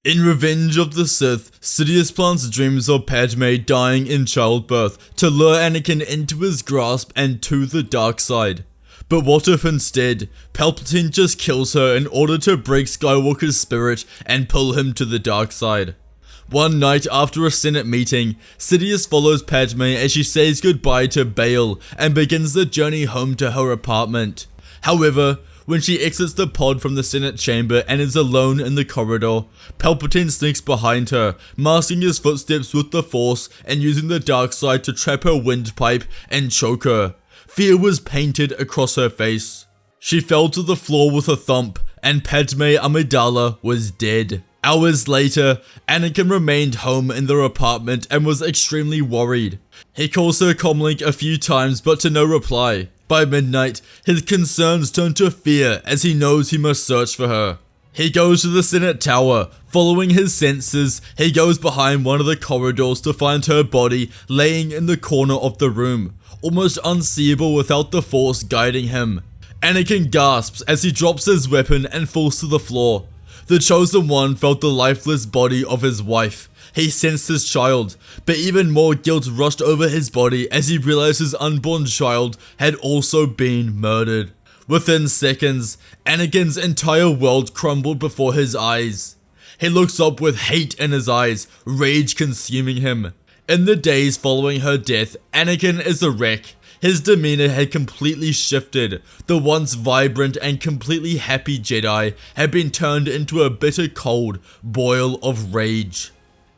In Revenge of the Sith, Sidious plants dreams of Padme dying in childbirth to lure Anakin into his grasp and to the dark side. But what if instead, Palpatine just kills her in order to break Skywalker's spirit and pull him to the dark side? One night after a Senate meeting, Sidious follows Padme as she says goodbye to Bail and begins the journey home to her apartment. However, when she exits the pod from the Senate chamber and is alone in the corridor, Palpatine sneaks behind her, masking his footsteps with the Force and using the dark side to trap her windpipe and choke her. Fear was painted across her face. She fell to the floor with a thump, and Padme Amidala was dead. Hours later, Anakin remained home in their apartment and was extremely worried. He calls her comlink a few times but to no reply. By midnight, his concerns turn to fear as he knows he must search for her. He goes to the Senate Tower. Following his senses, he goes behind one of the corridors to find her body laying in the corner of the room, almost unseeable without the Force guiding him. Anakin gasps as he drops his weapon and falls to the floor. The Chosen One felt the lifeless body of his wife. He sensed his child, but even more guilt rushed over his body as he realized his unborn child had also been murdered. Within seconds, Anakin's entire world crumbled before his eyes. He looks up with hate in his eyes, rage consuming him. In the days following her death, Anakin is a wreck. His demeanor had completely shifted. The once vibrant and completely happy Jedi had been turned into a bitter cold boil of rage.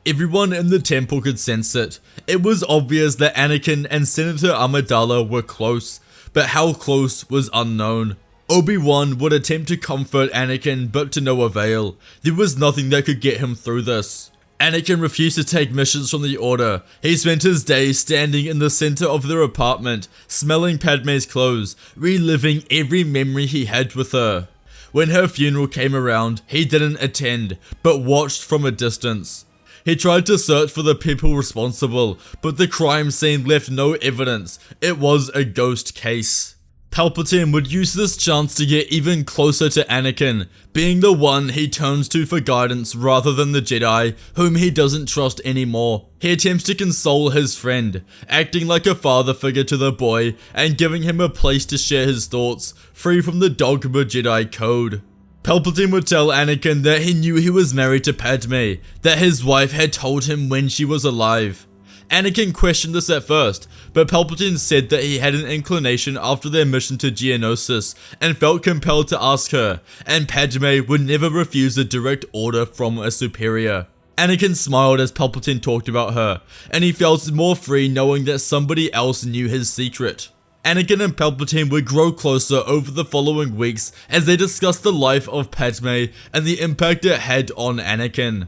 Everyone in the temple could sense it. It was obvious that Anakin and Senator Amidala were close, but how close was unknown. Obi-Wan would attempt to comfort Anakin, but to no avail. There was nothing that could get him through this. Anakin refused to take missions from the Order. He spent his days standing in the center of their apartment, smelling Padme's clothes, reliving every memory he had with her. When her funeral came around, he didn't attend, but watched from a distance. He tried to search for the people responsible, but the crime scene left no evidence. It was a ghost case. Palpatine would use this chance to get even closer to Anakin, being the one he turns to for guidance rather than the Jedi, whom he doesn't trust anymore. He attempts to console his friend, acting like a father figure to the boy and giving him a place to share his thoughts, free from the dogma Jedi code. Palpatine would tell Anakin that he knew he was married to Padme, that his wife had told him when she was alive. Anakin questioned this at first, but Palpatine said that he had an inclination after their mission to Geonosis and felt compelled to ask her, and Padme would never refuse a direct order from a superior. Anakin smiled as Palpatine talked about her, and he felt more free knowing that somebody else knew his secret. Anakin and Palpatine would grow closer over the following weeks as they discussed the life of Padme and the impact it had on Anakin.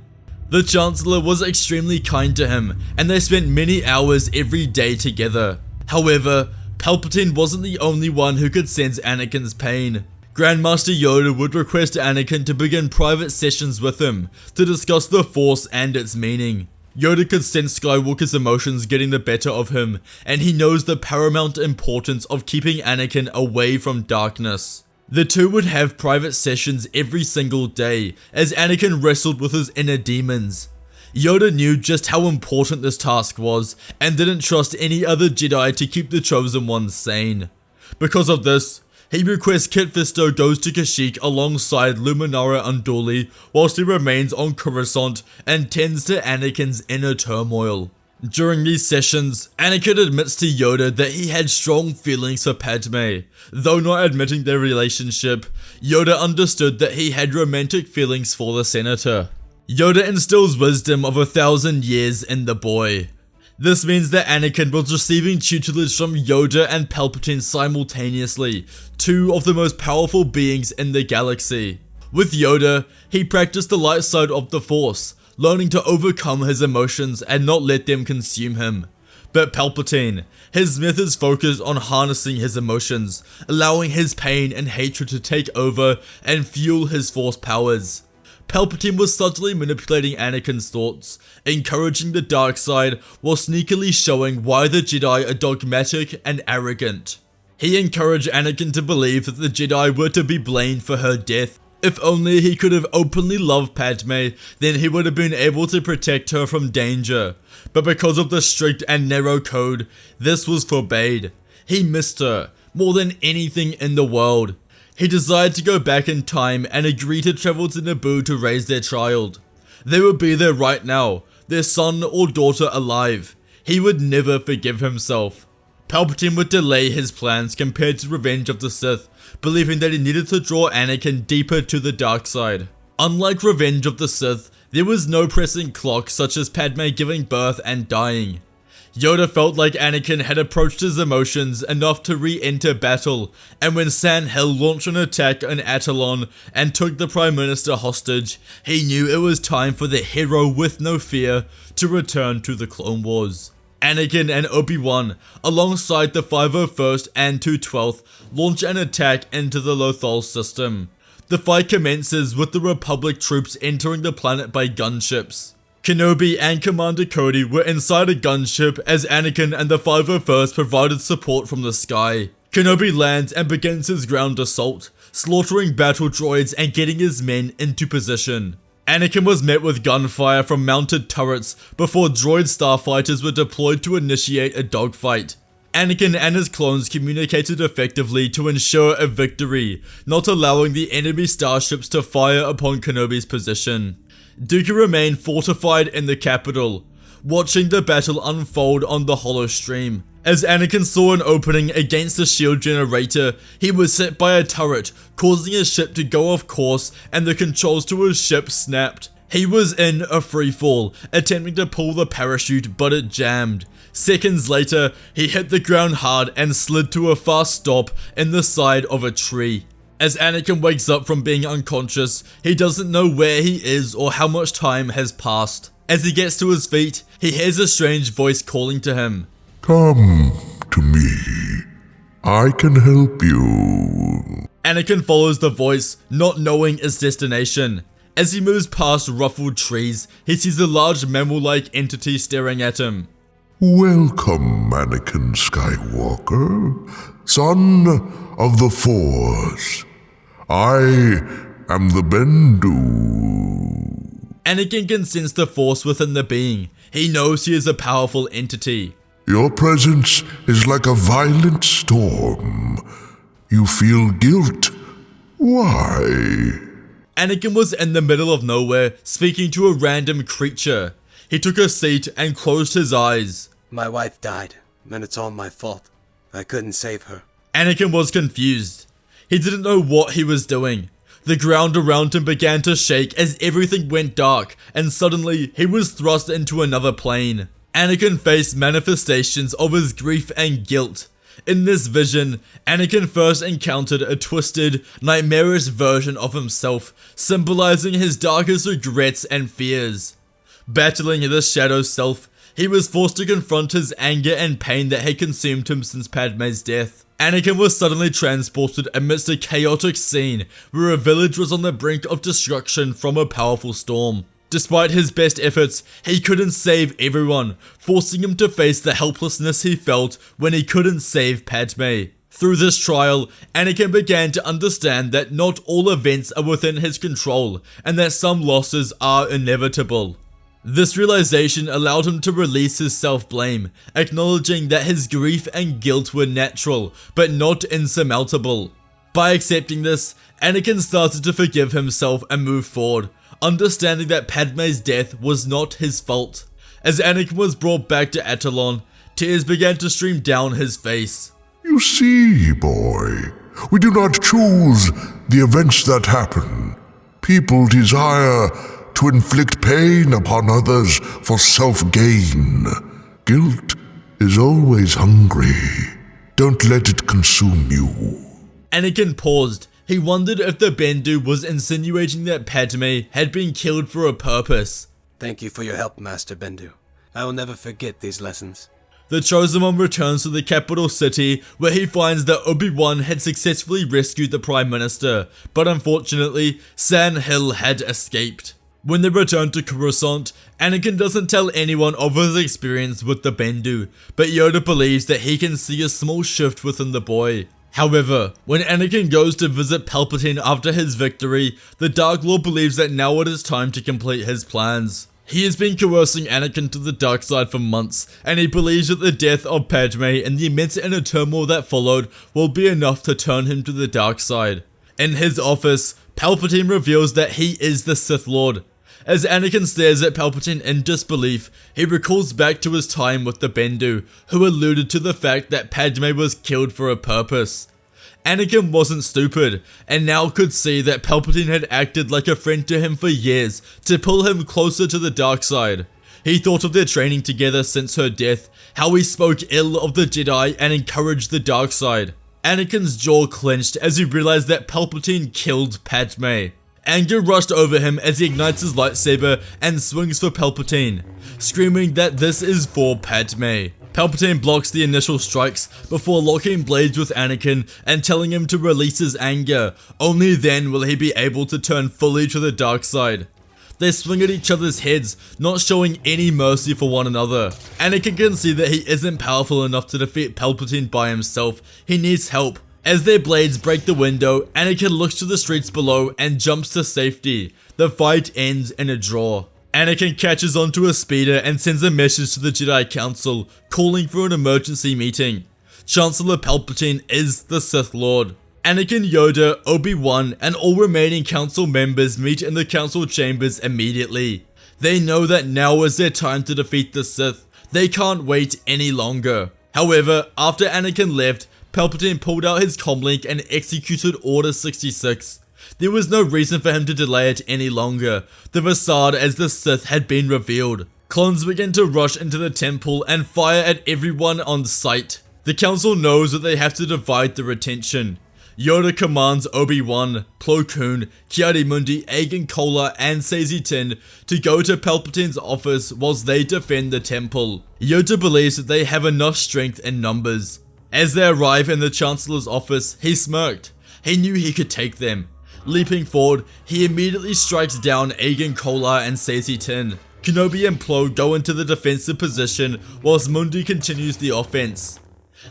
The Chancellor was extremely kind to him, and they spent many hours every day together. However, Palpatine wasn't the only one who could sense Anakin's pain. Grandmaster Yoda would request Anakin to begin private sessions with him to discuss the Force and its meaning. Yoda could sense Skywalker's emotions getting the better of him, and he knows the paramount importance of keeping Anakin away from darkness. The two would have private sessions every single day as Anakin wrestled with his inner demons. Yoda knew just how important this task was and didn't trust any other Jedi to keep the Chosen One sane. Because of this, he requests Kit Fisto goes to Kashyyyk alongside Luminara Unduli whilst he remains on Coruscant and tends to Anakin's inner turmoil. During these sessions, Anakin admits to Yoda that he had strong feelings for Padme. Though not admitting their relationship, Yoda understood that he had romantic feelings for the senator. Yoda instills wisdom of 1,000 years in the boy. This means that Anakin was receiving tutelage from Yoda and Palpatine simultaneously, two of the most powerful beings in the galaxy. With Yoda, he practiced the light side of the Force, learning to overcome his emotions and not let them consume him. But Palpatine, his methods focus on harnessing his emotions, allowing his pain and hatred to take over and fuel his Force powers. Palpatine was subtly manipulating Anakin's thoughts, encouraging the dark side while sneakily showing why the Jedi are dogmatic and arrogant. He encouraged Anakin to believe that the Jedi were to be blamed for her death, If only he could have openly loved Padme, then he would have been able to protect her from danger. But because of the strict and narrow code, this was forbade. He missed her more than anything in the world. He desired to go back in time and agree to travel to Naboo to raise their child. They would be there right now, their son or daughter alive. He would never forgive himself. Palpatine would delay his plans compared to Revenge of the Sith, believing that he needed to draw Anakin deeper to the dark side. Unlike Revenge of the Sith, there was no pressing clock such as Padme giving birth and dying. Yoda felt like Anakin had approached his emotions enough to re-enter battle, and when San Hel launched an attack on Atollon and took the Prime Minister hostage, he knew it was time for the hero with no fear to return to the Clone Wars. Anakin and Obi-Wan, alongside the 501st and 212th, launch an attack into the Lothal system. The fight commences with the Republic troops entering the planet by gunships. Kenobi and Commander Cody were inside a gunship as Anakin and the 501st provided support from the sky. Kenobi lands and begins his ground assault, slaughtering battle droids and getting his men into position. Anakin was met with gunfire from mounted turrets before droid starfighters were deployed to initiate a dogfight. Anakin and his clones communicated effectively to ensure a victory, not allowing the enemy starships to fire upon Kenobi's position. Dooku remained fortified in the capital, watching the battle unfold on the holostream. As Anakin saw an opening against the shield generator, he was hit by a turret, causing his ship to go off course and the controls to his ship snapped. He was in a freefall, attempting to pull the parachute, but it jammed. Seconds later, he hit the ground hard and slid to a fast stop in the side of a tree. As Anakin wakes up from being unconscious, he doesn't know where he is or how much time has passed. As he gets to his feet, he hears a strange voice calling to him. Come to me. I can help you. Anakin follows the voice, not knowing its destination. As he moves past ruffled trees, he sees a large mammal-like entity staring at him. Welcome, Anakin Skywalker, son of the Force. I am the Bendu. Anakin can sense the Force within the being. He knows he is a powerful entity. Your presence is like a violent storm. You feel guilt. Why? Anakin was in the middle of nowhere, speaking to a random creature. He took a seat and closed his eyes. My wife died, and it's all my fault. I couldn't save her. Anakin was confused. He didn't know what he was doing. The ground around him began to shake as everything went dark, and suddenly he was thrust into another plane. Anakin faced manifestations of his grief and guilt. In this vision, Anakin first encountered a twisted, nightmarish version of himself, symbolizing his darkest regrets and fears. Battling this shadow self, he was forced to confront his anger and pain that had consumed him since Padme's death. Anakin was suddenly transported amidst a chaotic scene where a village was on the brink of destruction from a powerful storm. Despite his best efforts, he couldn't save everyone, forcing him to face the helplessness he felt when he couldn't save Padme. Through this trial, Anakin began to understand that not all events are within his control, and that some losses are inevitable. This realization allowed him to release his self-blame, acknowledging that his grief and guilt were natural, but not insurmountable. By accepting this, Anakin started to forgive himself and move forward, understanding that Padme's death was not his fault. As Anakin was brought back to Atollon, tears began to stream down his face. You see, boy, we do not choose the events that happen. People desire to inflict pain upon others for self-gain. Guilt is always hungry. Don't let it consume you. Anakin paused. He wondered if the Bendu was insinuating that Padme had been killed for a purpose. Thank you for your help, Master Bendu. I will never forget these lessons. The Chosen One returns to the capital city, where he finds that Obi-Wan had successfully rescued the Prime Minister, but unfortunately, San Hel had escaped. When they return to Coruscant, Anakin doesn't tell anyone of his experience with the Bendu, but Yoda believes that he can see a small shift within the boy. However, when Anakin goes to visit Palpatine after his victory, the Dark Lord believes that now it is time to complete his plans. He has been coercing Anakin to the dark side for months, and he believes that the death of Padme and the immense inner turmoil that followed will be enough to turn him to the dark side. In his office, Palpatine reveals that he is the Sith Lord. As Anakin stares at Palpatine in disbelief, he recalls back to his time with the Bendu, who alluded to the fact that Padme was killed for a purpose. Anakin wasn't stupid, and now could see that Palpatine had acted like a friend to him for years to pull him closer to the dark side. He thought of their training together since her death, how he spoke ill of the Jedi and encouraged the dark side. Anakin's jaw clenched as he realized that Palpatine killed Padme. Anger rushed over him as he ignites his lightsaber and swings for Palpatine, screaming that this is for Padme. Palpatine blocks the initial strikes before locking blades with Anakin and telling him to release his anger. Only then will he be able to turn fully to the dark side. They swing at each other's heads, not showing any mercy for one another. Anakin can see that he isn't powerful enough to defeat Palpatine by himself. He needs help. As their blades break the window, Anakin looks to the streets below and jumps to safety. The fight ends in a draw. Anakin catches onto a speeder and sends a message to the Jedi Council, calling for an emergency meeting. Chancellor Palpatine is the Sith Lord. Anakin, Yoda, Obi-Wan, and all remaining council members meet in the council chambers immediately. They know that now is their time to defeat the Sith. They can't wait any longer. However, after Anakin left, Palpatine pulled out his comlink and executed Order 66. There was no reason for him to delay it any longer. The facade as the Sith had been revealed. Clones began to rush into the temple and fire at everyone on sight. The council knows that they have to divide their attention. Yoda commands Obi-Wan, Plo Koon, Ki-Adi-Mundi, Agen Kola, and Saesee Tiin to go to Palpatine's office whilst they defend the temple. Yoda believes that they have enough strength in numbers. As they arrive in the Chancellor's office, he smirked. He knew he could take them. Leaping forward, he immediately strikes down Agen Kola and Saesee Tiin. Kenobi and Plo go into the defensive position whilst Mundi continues the offense.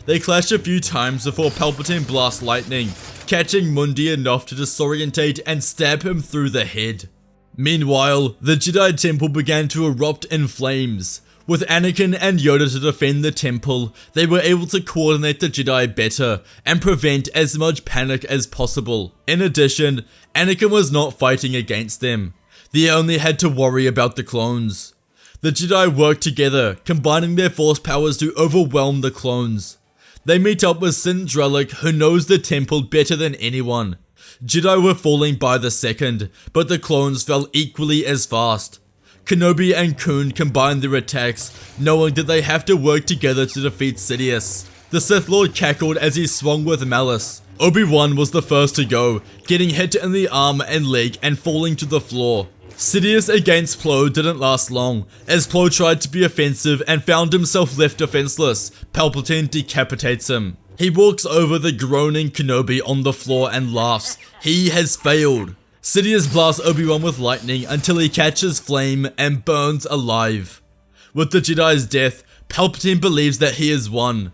They clash a few times before Palpatine blasts lightning, catching Mundi enough to disorientate and stab him through the head. Meanwhile, the Jedi Temple began to erupt in flames. With Anakin and Yoda to defend the temple, they were able to coordinate the Jedi better and prevent as much panic as possible. In addition, Anakin was not fighting against them. They only had to worry about the clones. The Jedi worked together, combining their force powers to overwhelm the clones. They meet up with Sin Drellic, who knows the temple better than anyone. Jedi were falling by the second, but the clones fell equally as fast. Kenobi and Koon combined their attacks, knowing that they have to work together to defeat Sidious. The Sith Lord cackled as he swung with malice. Obi-Wan was the first to go, getting hit in the arm and leg and falling to the floor. Sidious against Plo didn't last long, as Plo tried to be offensive and found himself left defenseless. Palpatine decapitates him. He walks over the groaning Kenobi on the floor and laughs. He has failed. Sidious blasts Obi-Wan with lightning until he catches flame and burns alive. With the Jedi's death, Palpatine believes that he has won.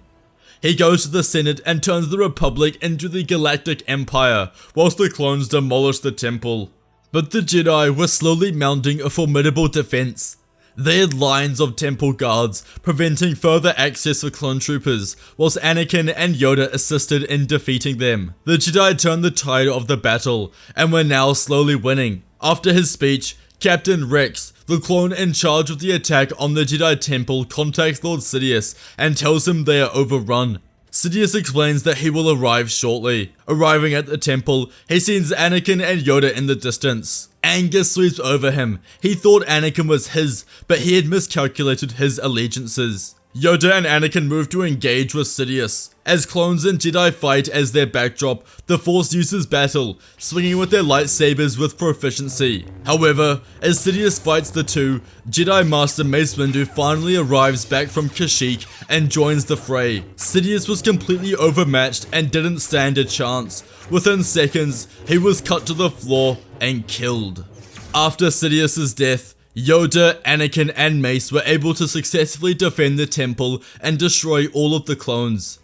He goes to the Senate and turns the Republic into the Galactic Empire, whilst the clones demolish the temple. But the Jedi were slowly mounting a formidable defense. They had lines of temple guards, preventing further access for clone troopers, whilst Anakin and Yoda assisted in defeating them. The Jedi turned the tide of the battle, and were now slowly winning. After his speech, Captain Rex, the clone in charge of the attack on the Jedi Temple, contacts Lord Sidious and tells him they are overrun. Sidious explains that he will arrive shortly. Arriving at the temple, he sees Anakin and Yoda in the distance. Anger sweeps over him. He thought Anakin was his, but he had miscalculated his allegiances. Yoda and Anakin move to engage with Sidious. As clones and Jedi fight as their backdrop, the Force uses battle, swinging with their lightsabers with proficiency. However, as Sidious fights the two, Jedi Master Mace Windu finally arrives back from Kashyyyk and joins the fray. Sidious was completely overmatched and didn't stand a chance. Within seconds, he was cut to the floor and killed. After Sidious's death, Yoda, Anakin, and Mace were able to successfully defend the temple and destroy all of the clones.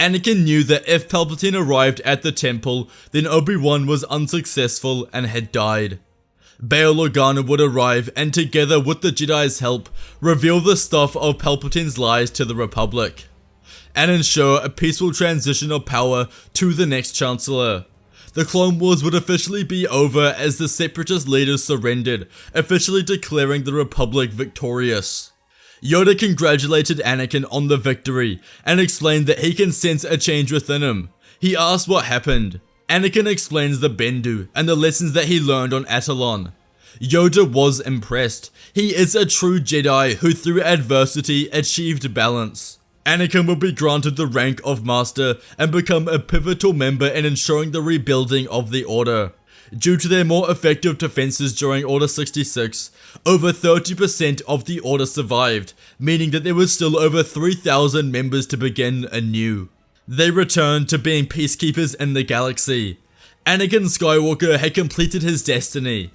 Anakin knew that if Palpatine arrived at the temple, then Obi-Wan was unsuccessful and had died. Bail Organa would arrive and together with the Jedi's help, reveal the stuff of Palpatine's lies to the Republic, and ensure a peaceful transition of power to the next Chancellor. The Clone Wars would officially be over as the Separatist leaders surrendered, officially declaring the Republic victorious. Yoda congratulated Anakin on the victory, and explained that he can sense a change within him. He asked what happened. Anakin explains the Bendu, and the lessons that he learned on Atollon. Yoda was impressed. He is a true Jedi who through adversity achieved balance. Anakin will be granted the rank of Master, and become a pivotal member in ensuring the rebuilding of the Order. Due to their more effective defenses during Order 66, over 30% of the Order survived, meaning that there was still over 3,000 members to begin anew. They returned to being peacekeepers in the galaxy. Anakin Skywalker had completed his destiny.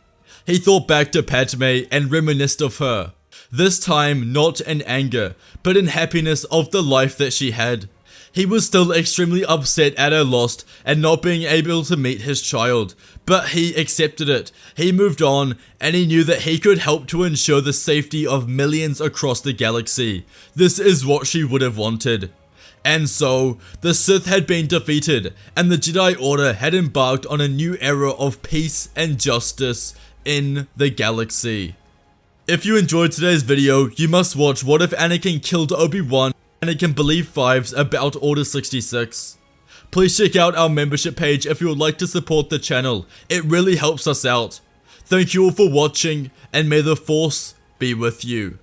He thought back to Padme and reminisced of her. This time not in anger, but in happiness of the life that she had. He was still extremely upset at her loss and not being able to meet his child, but he accepted it. He moved on, and he knew that he could help to ensure the safety of millions across the galaxy. This is what she would have wanted. And so, the Sith had been defeated, and the Jedi Order had embarked on a new era of peace and justice in the galaxy. If you enjoyed today's video, you must watch What If Anakin Killed Obi-Wan and Anakin Believe 5s about Order 66. Please check out our membership page if you would like to support the channel. It really helps us out. Thank you all for watching, and may the Force be with you.